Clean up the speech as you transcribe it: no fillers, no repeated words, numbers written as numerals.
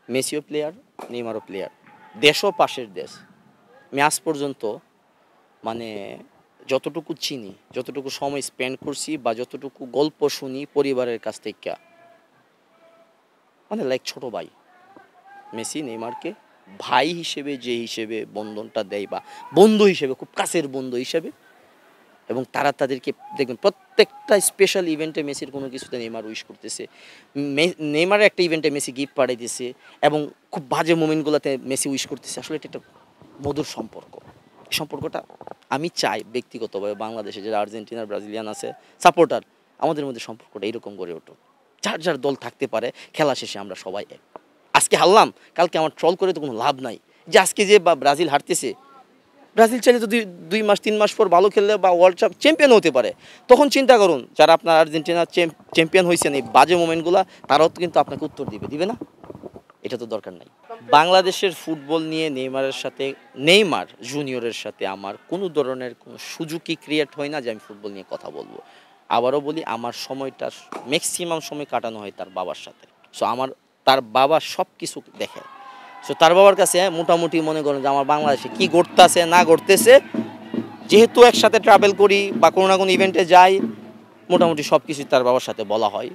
মেসিও player, নেইমারও player, দেশও পাশের দেশ। আমি আজ পর্যন্ত মানে যতটুকু চিনি, যতটুকু সময় স্পেন্ড করছি বা যতটুকু গল্প শুনি পরিবারের কাছ থেকে, মানে লাইক ছোট ভাই মেসি নেইমারকে ভাই হিসেবে যে হিসেবে বন্ধনটা দেয় বা বন্ধু হিসেবে খুব কাছের বন্ধু হিসেবে, এবং তারা তাদেরকে দেখবেন প্রত্যেকটা স্পেশাল ইভেন্টে মেসির কোনো কিছুতে নেইমার উইশ করতেছে, নেইমারের একটা ইভেন্টে মেসি গিফট পাঠাইতেছে, এবং খুব বাজে মোমেন্টগুলোতে মেসি উইশ করতেছে। আসলে এটা একটা মধুর সম্পর্ক। সম্পর্কটা আমি চাই ব্যক্তিগতভাবে বাংলাদেশে যারা আর্জেন্টিনার ব্রাজিলিয়ান আছে সাপোর্টার, আমাদের মধ্যে সম্পর্কটা এরকম গড়ে উঠুক। যার যার দল থাকতে পারে, খেলা শেষে আমরা সবাই এক। আজকে হারলাম, কালকে আমার ট্রল করে তো কোনো লাভ নাই যে আজকে যে বা ব্রাজিল হারতেছে, ব্রাজিল চাইলে তো 2 মাস 3 মাস পর ভালো খেললে বা ওয়ার্ল্ড কাপ চ্যাম্পিয়ন হতে পারে। তখন চিন্তা করুন যারা আপনার আর্জেন্টিনা চ্যাম্পিয়ন হয়েছেন এই বাজে মোমেন্টগুলো, তারাও তো কিন্তু আপনাকে উত্তর দিবে না? এটা তো দরকার নাই। বাংলাদেশের ফুটবল নিয়ে নেইমার জুনিয়রের সাথে আমার কোনো ধরনের কোনো সুযোগই ক্রিয়েট হয় না যে আমি ফুটবল নিয়ে কথা বলবো। আবারও বলি, আমার সময়টা ম্যাক্সিমাম সময় কাটানো হয় তার বাবার সাথে। সো তার বাবা সব কিছু দেখে। সো তার বাবার কাছে মোটামুটি মনে করেন যে আমার বাংলাদেশে কী ঘটতেছে না ঘটতেছে, যেহেতু একসাথে ট্রাভেল করি বা কোনো না কোনো ইভেন্টে যাই, মোটামুটি সব কিছুই তার বাবার সাথে বলা হয়।